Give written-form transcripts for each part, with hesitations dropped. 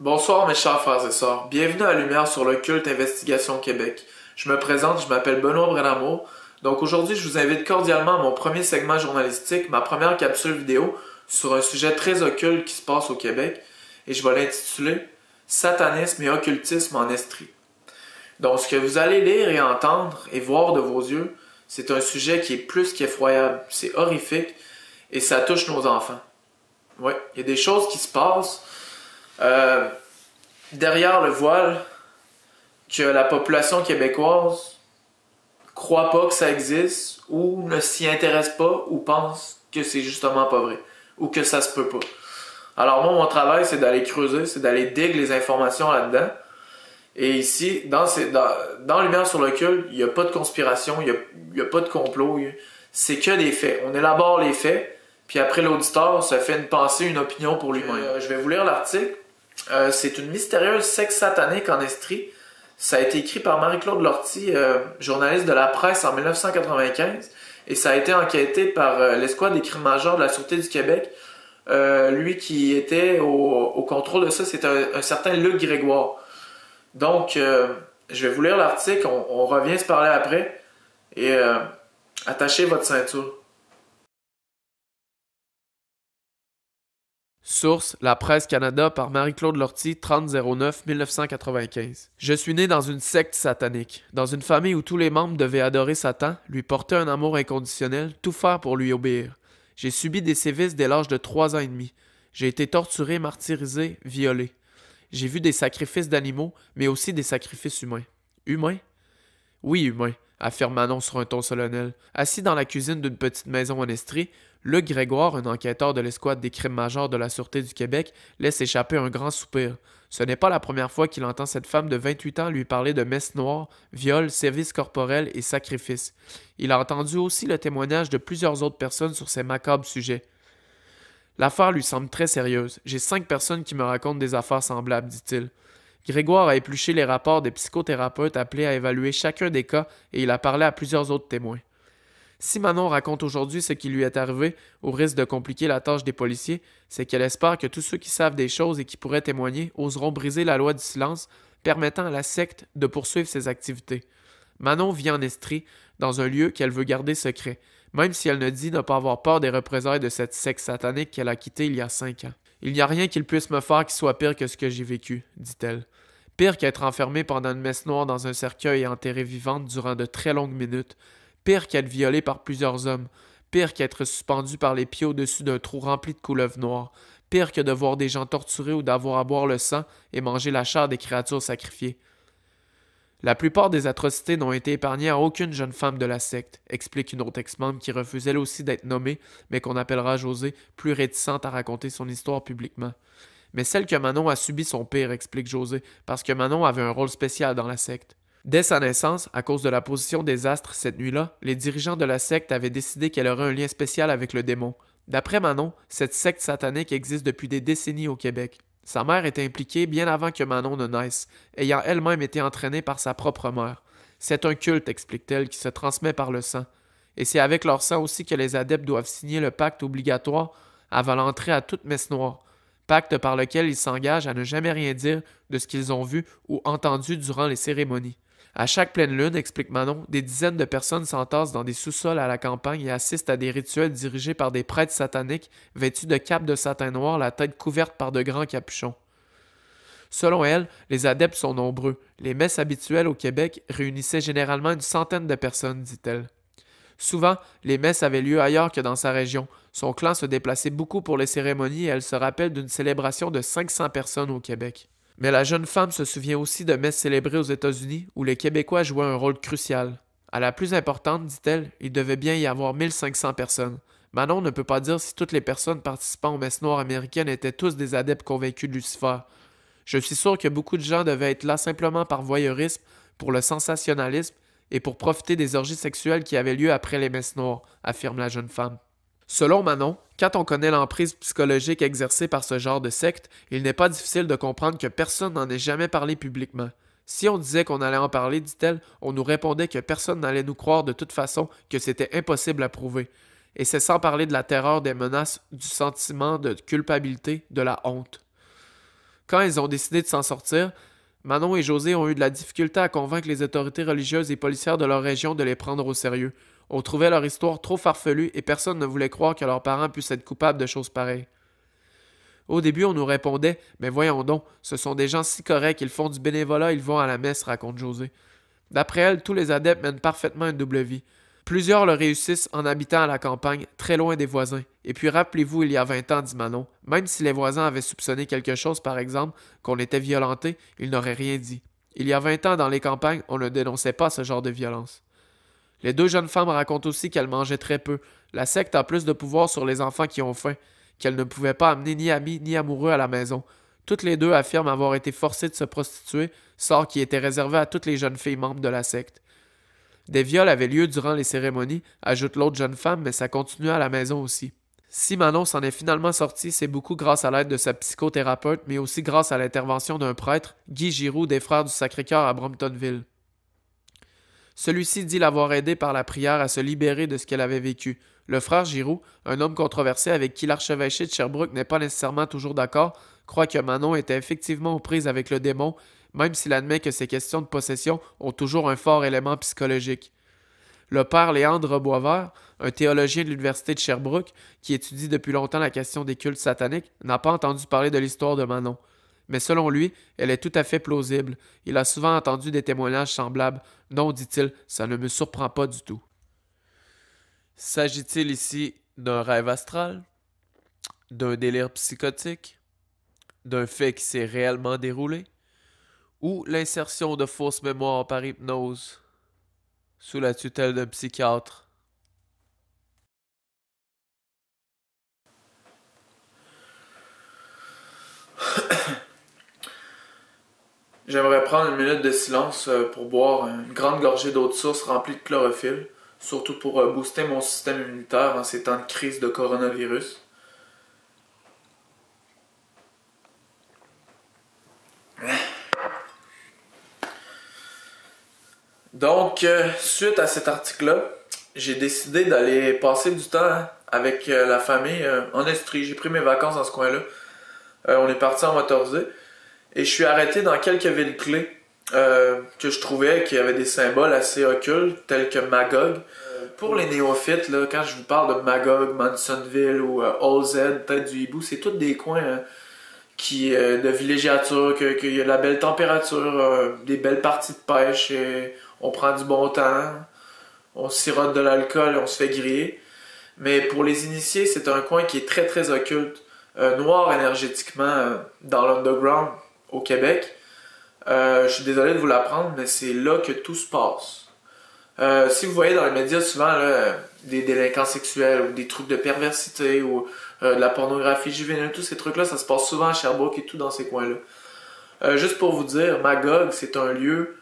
Bonsoir mes chers frères et sœurs, bienvenue à Lumière sur le culte Investigation Québec. Je me présente, je m'appelle Benoît Brenamo. Donc aujourd'hui, je vous invite cordialement à mon premier segment journalistique, ma première capsule vidéo sur un sujet très occulte qui se passe au Québec, et je vais l'intituler Satanisme et occultisme en Estrie. Donc ce que vous allez lire et entendre et voir de vos yeux, c'est un sujet qui est plus qu'effroyable, c'est horrifique et ça touche nos enfants. Oui, il y a des choses qui se passent derrière le voile que la population québécoise croit pas que ça existe ou ne s'y intéresse pas ou pense que c'est justement pas vrai ou que ça se peut pas. Alors moi, mon travail, c'est d'aller creuser, c'est d'aller dig les informations là-dedans. Et ici, dans Lumière sur le culte, il n'y a pas de conspiration, il n'y a pas de complot. C'est que des faits. On élabore les faits, puis après l'auditeur se fait une pensée, une opinion pour lui-même. Je vais vous lire l'article. C'est une mystérieuse secte satanique en Estrie. Ça a été écrit par Marie-Claude Lortie, journaliste de la presse en 1995. Et ça a été enquêté par l'escouade des crimes majeurs de la Sûreté du Québec. Lui qui était au contrôle de ça, c'est un certain Luc Grégoire. Donc, je vais vous lire l'article, on revient se parler après, et attachez votre ceinture. Source, La Presse Canada par Marie-Claude Lortie, 30-09-1995. Je suis né dans une secte satanique, dans une famille où tous les membres devaient adorer Satan, lui porter un amour inconditionnel, tout faire pour lui obéir. J'ai subi des sévices dès l'âge de 3 ans et demi. J'ai été torturé, martyrisé, violé. J'ai vu des sacrifices d'animaux, mais aussi des sacrifices humains. Humains? Oui, humains, affirme Manon sur un ton solennel. Assis dans la cuisine d'une petite maison en Estrie, Luc Grégoire, un enquêteur de l'escouade des crimes majeurs de la Sûreté du Québec, laisse échapper un grand soupir. Ce n'est pas la première fois qu'il entend cette femme de 28 ans lui parler de messe noire, viol, services corporels et sacrifices. Il a entendu aussi le témoignage de plusieurs autres personnes sur ces macabres sujets. L'affaire lui semble très sérieuse. J'ai 5 personnes qui me racontent des affaires semblables, dit-il. Grégoire a épluché les rapports des psychothérapeutes appelés à évaluer chacun des cas et il a parlé à plusieurs autres témoins. Si Manon raconte aujourd'hui ce qui lui est arrivé, au risque de compliquer la tâche des policiers, c'est qu'elle espère que tous ceux qui savent des choses et qui pourraient témoigner oseront briser la loi du silence, permettant à la secte de poursuivre ses activités. Manon vit en Estrie, dans un lieu qu'elle veut garder secret, même si elle ne dit ne pas avoir peur des représailles de cette secte satanique qu'elle a quittée il y a 5 ans. « Il n'y a rien qu'il puisse me faire qui soit pire que ce que j'ai vécu, dit-elle. Pire qu'être enfermée pendant une messe noire dans un cercueil et enterrée vivante durant de très longues minutes. Pire qu'être violée par plusieurs hommes. Pire qu'être suspendue par les pieds au-dessus d'un trou rempli de couleuvres noires. Pire que de voir des gens torturés ou d'avoir à boire le sang et manger la chair des créatures sacrifiées. La plupart des atrocités n'ont été épargnées à aucune jeune femme de la secte, explique une autre ex-membre qui refuse elle aussi d'être nommée, mais qu'on appellera Josée, plus réticente à raconter son histoire publiquement. Mais celle que Manon a subi son pire, explique Josée, parce que Manon avait un rôle spécial dans la secte. Dès sa naissance, à cause de la position des astres cette nuit-là, les dirigeants de la secte avaient décidé qu'elle aurait un lien spécial avec le démon. D'après Manon, cette secte satanique existe depuis des décennies au Québec. Sa mère était impliquée bien avant que Manon ne naisse, ayant elle-même été entraînée par sa propre mère. C'est un culte, explique-t-elle, qui se transmet par le sang. Et c'est avec leur sang aussi que les adeptes doivent signer le pacte obligatoire avant l'entrée à toute messe noire, pacte par lequel ils s'engagent à ne jamais rien dire de ce qu'ils ont vu ou entendu durant les cérémonies. À chaque pleine lune, explique Manon, des dizaines de personnes s'entassent dans des sous-sols à la campagne et assistent à des rituels dirigés par des prêtres sataniques vêtus de capes de satin noir, la tête couverte par de grands capuchons. Selon elle, les adeptes sont nombreux. Les messes habituelles au Québec réunissaient généralement une centaine de personnes, dit-elle. Souvent, les messes avaient lieu ailleurs que dans sa région. Son clan se déplaçait beaucoup pour les cérémonies et elle se rappelle d'une célébration de 500 personnes au Québec. Mais la jeune femme se souvient aussi de messes célébrées aux États-Unis où les Québécois jouaient un rôle crucial. À la plus importante, dit-elle, il devait bien y avoir 1500 personnes. Manon ne peut pas dire si toutes les personnes participant aux messes noires américaines étaient tous des adeptes convaincus de Lucifer. Je suis sûr que beaucoup de gens devaient être là simplement par voyeurisme, pour le sensationnalisme et pour profiter des orgies sexuelles qui avaient lieu après les messes noires, affirme la jeune femme. Selon Manon, quand on connaît l'emprise psychologique exercée par ce genre de secte, il n'est pas difficile de comprendre que personne n'en ait jamais parlé publiquement. Si on disait qu'on allait en parler, dit-elle, on nous répondait que personne n'allait nous croire de toute façon, que c'était impossible à prouver. Et c'est sans parler de la terreur des menaces, du sentiment de culpabilité, de la honte. Quand ils ont décidé de s'en sortir, Manon et José ont eu de la difficulté à convaincre les autorités religieuses et policières de leur région de les prendre au sérieux. On trouvait leur histoire trop farfelue et personne ne voulait croire que leurs parents puissent être coupables de choses pareilles. Au début, on nous répondait « Mais voyons donc, ce sont des gens si corrects, ils font du bénévolat, ils vont à la messe », raconte José. D'après elle, tous les adeptes mènent parfaitement une double vie. Plusieurs le réussissent en habitant à la campagne, très loin des voisins. Et puis rappelez-vous, il y a 20 ans, dit Manon, même si les voisins avaient soupçonné quelque chose, par exemple, qu'on était violenté, ils n'auraient rien dit. Il y a 20 ans, dans les campagnes, on ne dénonçait pas ce genre de violence. Les deux jeunes femmes racontent aussi qu'elles mangeaient très peu. La secte a plus de pouvoir sur les enfants qui ont faim, qu'elles ne pouvaient pas amener ni amis ni amoureux à la maison. Toutes les deux affirment avoir été forcées de se prostituer, sort qui était réservé à toutes les jeunes filles membres de la secte. Des viols avaient lieu durant les cérémonies, ajoute l'autre jeune femme, mais ça continuait à la maison aussi. Si Manon s'en est finalement sortie, c'est beaucoup grâce à l'aide de sa psychothérapeute, mais aussi grâce à l'intervention d'un prêtre, Guy Giroux, des Frères du Sacré-Cœur à Bromptonville. Celui-ci dit l'avoir aidé par la prière à se libérer de ce qu'elle avait vécu. Le frère Giroux, un homme controversé avec qui l'archevêché de Sherbrooke n'est pas nécessairement toujours d'accord, croit que Manon était effectivement aux prises avec le démon, même s'il admet que ces questions de possession ont toujours un fort élément psychologique. Le père Léandre Boisvert, un théologien de l'Université de Sherbrooke, qui étudie depuis longtemps la question des cultes sataniques, n'a pas entendu parler de l'histoire de Manon. Mais selon lui, elle est tout à fait plausible. Il a souvent entendu des témoignages semblables. Non, dit-il, ça ne me surprend pas du tout. S'agit-il ici d'un rêve astral, d'un délire psychotique, d'un fait qui s'est réellement déroulé, ou l'insertion de fausses mémoires par hypnose sous la tutelle d'un psychiatre? J'aimerais prendre une minute de silence pour boire une grande gorgée d'eau de source remplie de chlorophylle, surtout pour booster mon système immunitaire en ces temps de crise de coronavirus. Donc, suite à cet article-là, j'ai décidé d'aller passer du temps avec la famille en Estrie. J'ai pris mes vacances dans ce coin-là. On est parti en motorisé. Et je suis arrêté dans quelques villes clés que je trouvais qui avaient des symboles assez occultes, tels que Magog. Pour les néophytes, là, quand je vous parle de Magog, Mansonville ou Old Z, Tête du Hibou, c'est tous des coins de villégiature, qu'il y a de la belle température, des belles parties de pêche, et on prend du bon temps, on sirote de l'alcool et on se fait griller. Mais pour les initiés, c'est un coin qui est très très occulte, noir énergétiquement dans l'underground au Québec. Je suis désolé de vous l'apprendre, mais c'est là que tout se passe. Si vous voyez dans les médias souvent là, des délinquants sexuels ou des trucs de perversité ou de la pornographie juvénile, tous ces trucs-là, ça se passe souvent à Sherbrooke et tout dans ces coins-là. Juste pour vous dire, Magog, c'est un lieu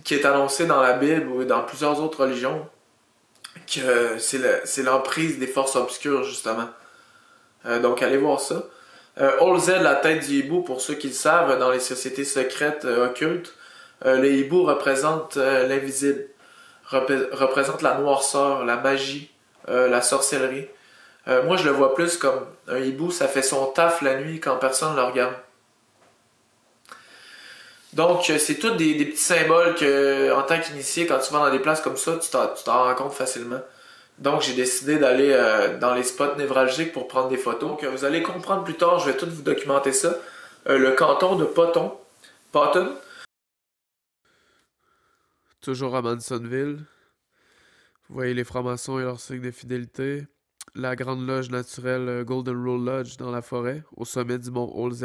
qui est annoncé dans la Bible ou dans plusieurs autres religions que c'est l'emprise des forces obscures, justement. Donc allez voir ça. Old Z, la tête du hibou, pour ceux qui le savent, dans les sociétés secrètes occultes, le hibou représente l'invisible, représente la noirceur, la magie, la sorcellerie. Moi, je le vois plus comme un hibou, ça fait son taf la nuit quand personne ne le regarde. Donc, c'est tous des petits symboles que, en tant qu'initié, quand tu vas dans des places comme ça, tu t'en rends compte facilement. Donc, j'ai décidé d'aller dans les spots névralgiques pour prendre des photos. Donc, vous allez comprendre plus tard, je vais tout vous documenter ça. Le canton de Potton, toujours à Mansonville. Vous voyez les francs-maçons et leur signe de fidélité. La grande loge naturelle Golden Rule Lodge dans la forêt, au sommet du mont Old Z.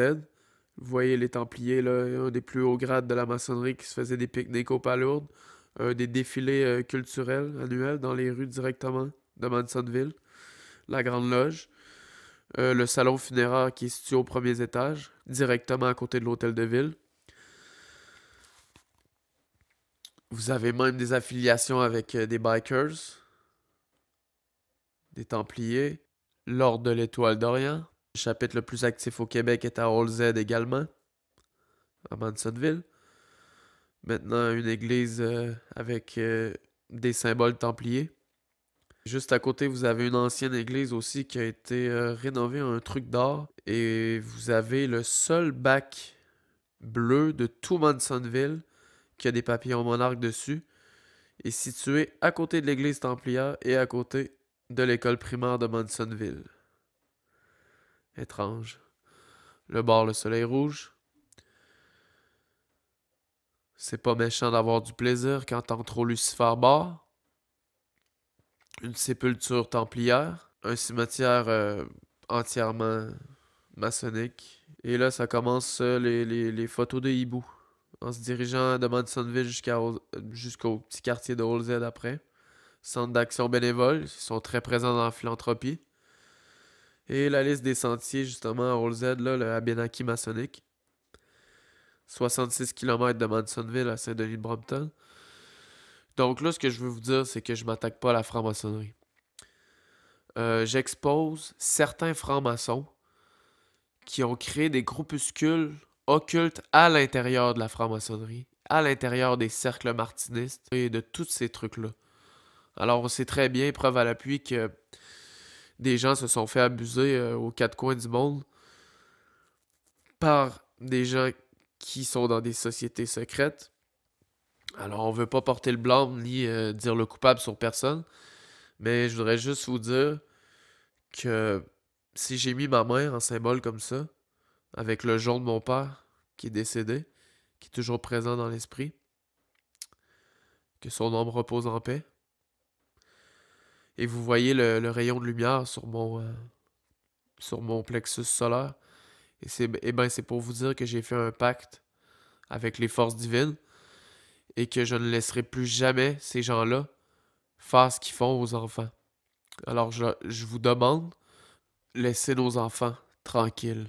Vous voyez les Templiers, là, un des plus hauts grades de la maçonnerie qui se faisait des pique-niques aux palourdes. Un des défilés culturels annuels dans les rues directement de Mansonville. La grande loge. Le salon funéraire qui est situé au premier étage, directement à côté de l'hôtel de ville. Vous avez même des affiliations avec des bikers, des Templiers, l'Ordre de l'Étoile d'Orient. Le chapitre le plus actif au Québec est à Old Z également, à Mansonville. Maintenant, une église avec des symboles templiers. Juste à côté, vous avez une ancienne église aussi qui a été rénovée en un truc d'art. Et vous avez le seul bac bleu de tout Mansonville qui a des papillons monarques dessus, est situé à côté de l'église templière et à côté de l'école primaire de Mansonville. Étrange. Le bar Le Soleil Rouge. C'est pas méchant d'avoir du plaisir quand t'entres au Lucifer Bar. Une sépulture templière. Un cimetière entièrement maçonnique. Et là, ça commence les photos de hibou. En se dirigeant de Mansonville jusqu'au petit quartier de Holzhead après. Centre d'action bénévole, ils sont très présents dans la philanthropie. Et la liste des sentiers, justement, à Holzhead, là, le Abenaki maçonnique. 66 km de Mansonville à Saint-Denis-de-Brompton. Donc là, ce que je veux vous dire, c'est que je m'attaque pas à la franc-maçonnerie. J'expose certains francs-maçons qui ont créé des groupuscules occultes à l'intérieur de la franc-maçonnerie, à l'intérieur des cercles martinistes et de tous ces trucs-là. Alors, on sait très bien, preuve à l'appui, que des gens se sont fait abuser aux quatre coins du monde par des gens qui sont dans des sociétés secrètes. Alors, on veut pas porter le blâme ni dire le coupable sur personne, mais je voudrais juste vous dire que si j'ai mis ma main en symbole comme ça, avec le jonc de mon père qui est décédé, qui est toujours présent dans l'esprit, que son âme repose en paix, et vous voyez le rayon de lumière sur mon plexus solaire, c'est pour vous dire que j'ai fait un pacte avec les forces divines et que je ne laisserai plus jamais ces gens-là faire ce qu'ils font aux enfants. Alors je vous demande, laissez nos enfants tranquilles.